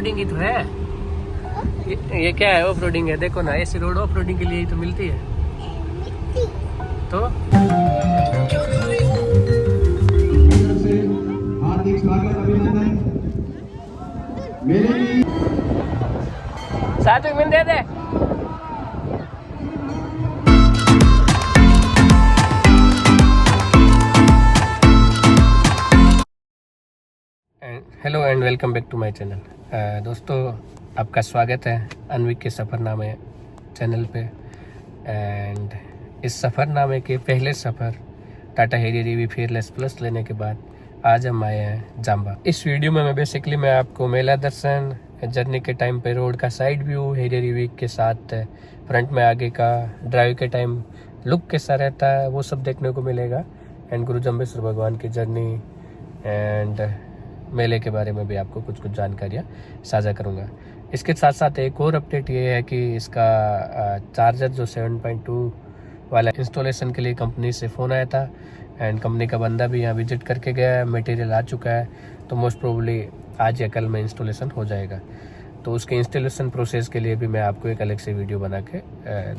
Roading ही तो है। ये क्या है? ऑफ रोडिंग है। देखो ना, ऐसी रोड ऑफ रोडिंग के लिए ही तो मिलती है। तो हार्दिक स्वागत, अभिनंदन। मेरे सात्विक मिल दे दे। Hello and welcome back to my channel. दोस्तों, आपका स्वागत है अनविक के सफ़रनामे चैनल पे। एंड इस सफ़रनामे के पहले सफ़र Tata Harrier EV Fearless plus लेने के बाद आज हम आए हैं जांबा। इस वीडियो में मैं आपको मेला दर्शन, जर्नी के टाइम पे रोड का साइड व्यू, हैरियर ईवी के साथ फ्रंट में आगे का ड्राइव के टाइम लुक कैसा रहता है वो सब देखने को मिलेगा। एंड गुरु जम्बेश्वर भगवान की जर्नी एंड मेले के बारे में भी आपको कुछ जानकारियाँ साझा करूँगा। इसके साथ साथ एक और अपडेट ये है कि इसका चार्जर जो 7.2 वाला इंस्टॉलेशन के लिए कंपनी से फ़ोन आया था एंड कंपनी का बंदा भी यहाँ विजिट करके गया है। मटेरियल आ चुका है, तो मोस्ट प्रोबेबली आज या कल में इंस्टॉलेशन हो जाएगा। तो उसके इंस्टॉलेशन प्रोसेस के लिए भी मैं आपको एक अलग से वीडियो बना के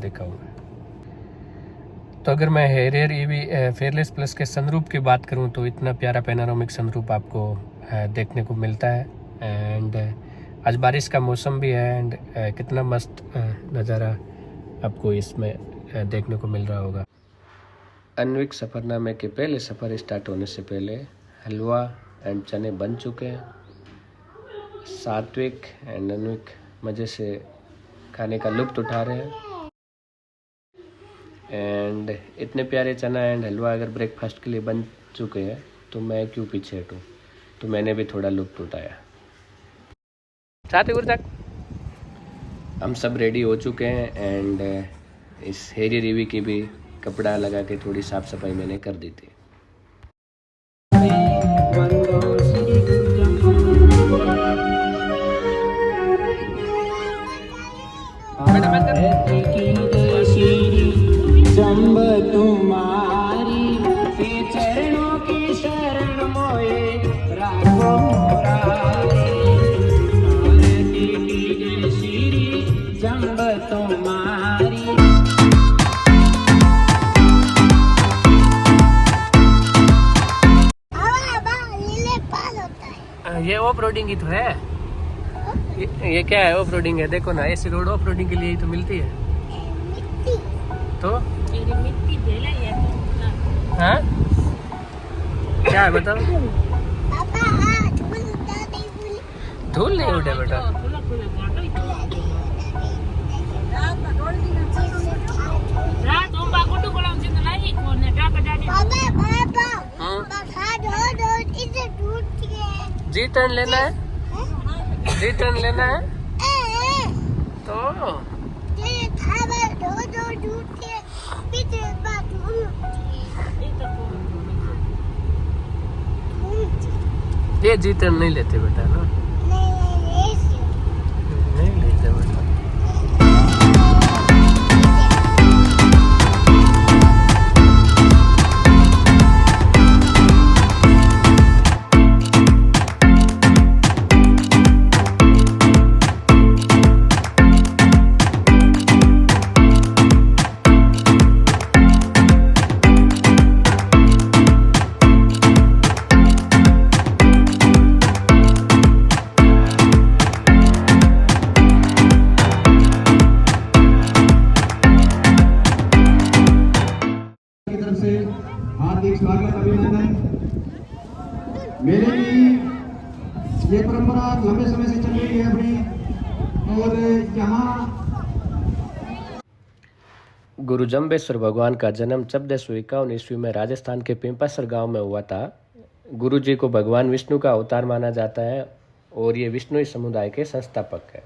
दिखाऊँगा। तो अगर मैं हैरियर ईवी फेयरलेस प्लस के सनरूफ की बात करूं तो इतना प्यारा पैनोरामिक सनरूफ आपको देखने को मिलता है। एंड आज बारिश का मौसम भी है एंड कितना मस्त नज़ारा आपको इसमें देखने को मिल रहा होगा। अनविक सफ़रनामे के पहले सफ़र स्टार्ट होने से पहले हलवा एंड चने बन चुके हैं। सात्विक एंड अनविक मज़े से खाने का लुत्फ़ उठा रहे हैं। एंड इतने प्यारे चना एंड हलवा अगर ब्रेकफास्ट के लिए बन चुके हैं तो मैं क्यों पीछे हटूँ। तो मैंने भी थोड़ा लुत्फ़ उठाया। हम सब रेडी हो चुके हैं एंड इस हैरियर ईवी की भी कपड़ा लगा के थोड़ी साफ़ सफाई मैंने कर दी थी। जंब तुम्हारी से चरणों की शरण मोए राखो श्री जंब तुम्हारी। ये ऑफ रोडिंग ही तो है। ये क्या है? ऑफ रोडिंग है। देखो ना, ऐसी रोड ऑफ रोडिंग के लिए ही तो मिलती है। तो हाँ, क्या है बताओ? धूल नहीं उठे बेटा। जी टर्न लेना है, जी टर्न लेना है तो ये जी टर्न नहीं लेते बेटा ना, नहीं लेते बेटा। हार्दिक स्वागत, अभिनंदन। मेरे भी ये परंपरा लंबे समय से चल रही है अपनी। और यहाँ गुरु जम्बेश्वर भगवान का जन्म 1451 ईस्वी में राजस्थान के पिंपासर गांव में हुआ था। गुरु जी को भगवान विष्णु का अवतार माना जाता है और ये विष्णुई समुदाय के संस्थापक है।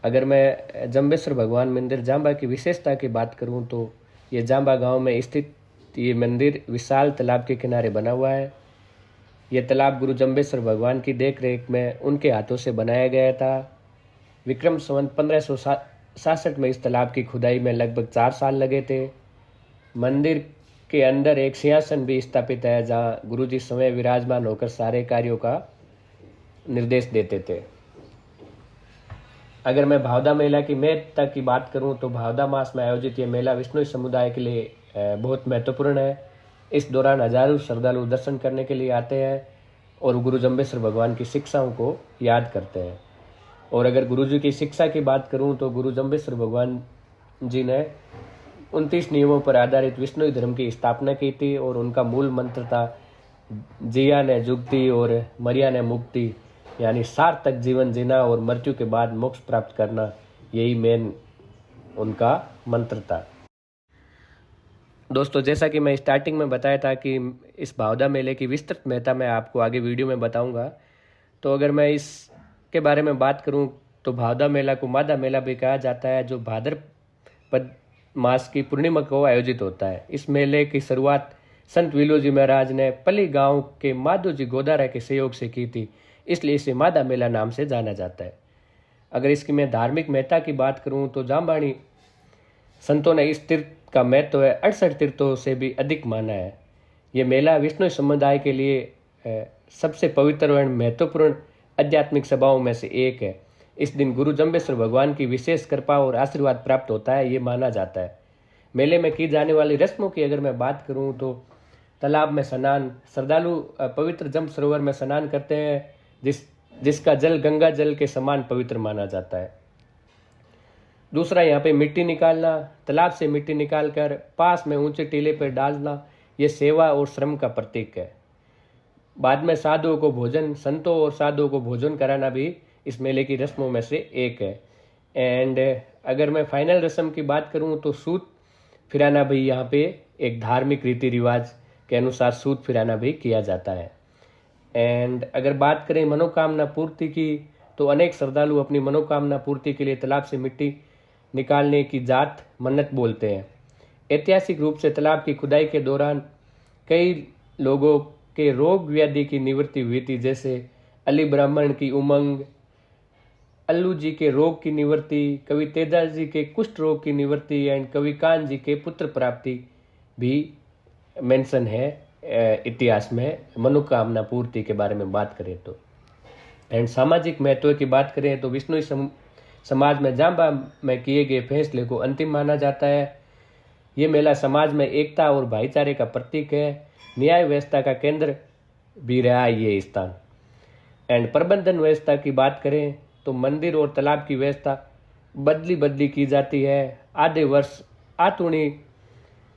अगर मैं जम्बेश्वर भगवान मंदिर जांबा की विशेषता की बात करूं तो ये जांबा गांव में स्थित ये मंदिर विशाल तालाब के किनारे बना हुआ है। ये तालाब गुरु जम्बेश्वर भगवान की देख रेख में उनके हाथों से बनाया गया था। विक्रम संवत 1567 में इस तालाब की खुदाई में लगभग 4 साल लगे थे। मंदिर के अंदर एक सिंहासन भी स्थापित है जहाँ गुरुजी स्वयं विराजमान होकर सारे कार्यों का निर्देश देते थे। अगर मैं भावदा मेला की महत्ता की बात करूं तो भावदा मास में आयोजित ये मेला विष्णु समुदाय के लिए बहुत महत्वपूर्ण है। इस दौरान हजारों श्रद्धालु दर्शन करने के लिए आते हैं और गुरु जम्बेश्वर भगवान की शिक्षाओं को याद करते हैं। और अगर गुरु जी की शिक्षा की बात करूं तो गुरु जम्बेश्वर भगवान जी ने 29 नियमों पर आधारित विष्णु धर्म की स्थापना की थी और उनका मूल मंत्र था जिया ने जुक्ति और मरिया ने मुक्ति, यानी सार्थक जीवन जीना और मृत्यु के बाद मोक्ष प्राप्त करना, यही मेन उनका मंत्र था। दोस्तों, जैसा कि मैं स्टार्टिंग में बताया था कि इस भावदा मेले की विस्तृत महत्ता मैं आपको आगे वीडियो में बताऊंगा। तो अगर मैं इसके बारे में बात करूं तो भावदा मेला को मादा मेला भी कहा जाता है, जो भाद्रपद मास की पूर्णिमा को आयोजित होता है। इस मेले की शुरुआत संत विलोजी महाराज ने पली गांव के माधोजी गोदारा के सहयोग से की थी, इसलिए इसे मादा मेला नाम से जाना जाता है। अगर इसकी मैं धार्मिक महत्ता की बात करूं तो जामबाणी संतों ने इस तीर्थ का महत्व 68 तीर्थों से भी अधिक माना है। ये मेला विष्णु समुदाय के लिए सबसे पवित्र और महत्वपूर्ण आध्यात्मिक सभाओं में से एक है। इस दिन गुरु जम्बेश्वर भगवान की विशेष कृपा और आशीर्वाद प्राप्त होता है, ये माना जाता है। मेले में की जाने वाली रस्मों की अगर मैं बात करूं तो तालाब में स्नान, श्रद्धालु पवित्र जम सरोवर में स्नान करते हैं, जिसका जल गंगा जल के समान पवित्र माना जाता है। दूसरा, यहाँ पे मिट्टी निकालना, तालाब से मिट्टी निकालकर पास में ऊंचे टीले पर डालना, ये सेवा और श्रम का प्रतीक है। बाद में साधुओं को भोजन, संतों और साधुओं को भोजन कराना भी इस मेले की रस्मों में से एक है। एंड अगर मैं फाइनल रस्म की बात करूँ तो सूत फिराना भी यहाँ पे एक धार्मिक रीति रिवाज के अनुसार सूत फिराना भी किया जाता है। एंड अगर बात करें मनोकामना पूर्ति की तो अनेक श्रद्धालु अपनी मनोकामना पूर्ति के लिए तालाब से मिट्टी निकालने की जात मन्नत बोलते हैं। ऐतिहासिक रूप से तालाब की खुदाई के दौरान कई लोगों के रोग व्याधि की निवृत्ति हुई थी, जैसे अली ब्राह्मण की उमंग, अल्लू जी के रोग की निवृत्ति, कवि तेजा जी के कुष्ठ रोग की निवृत्ति एंड कवि कान जी के पुत्र प्राप्ति भी मेंशन है इतिहास में मनोकामना पूर्ति के बारे में बात करें तो। एंड सामाजिक महत्व की बात करें तो विष्णु समाज में जाम्बा में किए गए फैसले को अंतिम माना जाता है। ये मेला समाज में एकता और भाईचारे का प्रतीक है। न्याय व्यवस्था का केंद्र भी रहा है ये स्थान। एंड प्रबंधन व्यवस्था की बात करें तो मंदिर और तालाब की व्यवस्था बदली की जाती है। आधे वर्ष आतुणी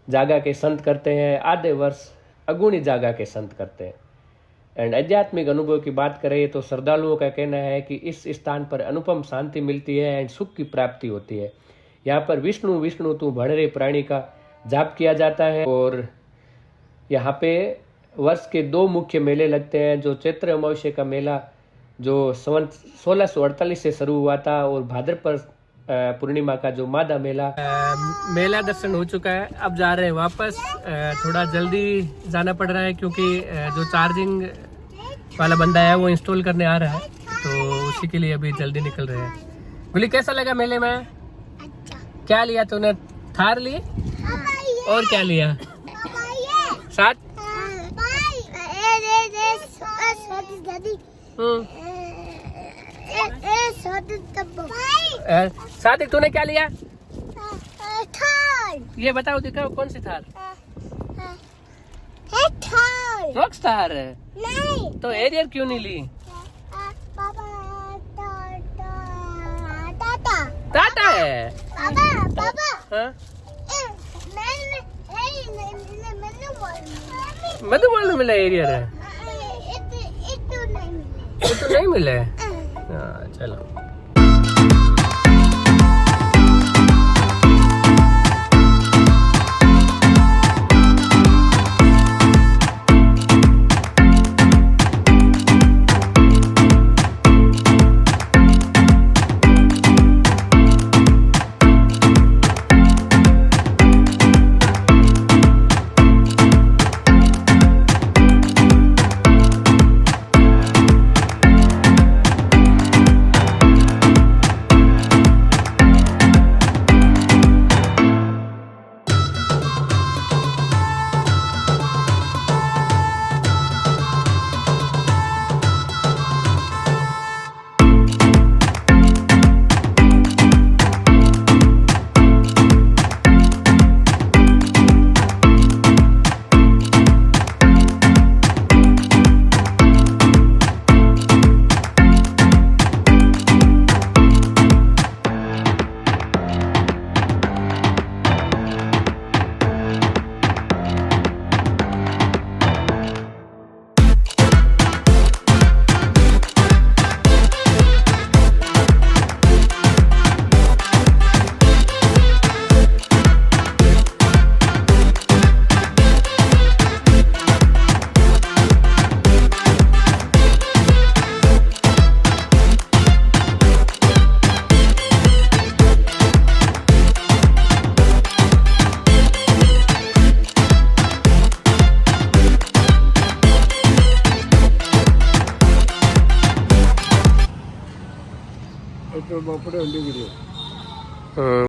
जागा के संत करते हैं, आधे वर्ष अगुणी जागा के संत करते हैं। एंड आध्यात्मिक अनुभव की बात करें तो श्रद्धालुओं का कहना है कि इस स्थान पर अनुपम शांति मिलती है एंड सुख की प्राप्ति होती है। यहाँ पर विष्णु विष्णु तू भणरे प्राणी का जाप किया जाता है। और यहाँ पे वर्ष के 2 मुख्य मेले लगते हैं, जो चैत्र अमावस्या का मेला जो 1648 से शुरू हुआ था और भाद्रपद पूर्णिमा का जो मादा मेला। मेला दर्शन हो चुका है, अब जा रहे हैं वापस। थोड़ा जल्दी जाना पड़ रहा है क्योंकि जो चार्जिंग वाला बंदा है वो इंस्टॉल करने आ रहा है, तो उसी के लिए अभी जल्दी निकल रहे हैं। गुली, कैसा लगा मेले में? अच्छा। क्या लिया तूने? थार ली और क्या लिया साथ? साथ तूने क्या लिया? थार। ये बताओ, दिखाओ कौन सी थार? रॉकस्टार। नहीं। तो एरियर क्यों नहीं ली? टाटा है। मधुबन में मिला एरियर है, तो नहीं मिला है। चलो। हम्म,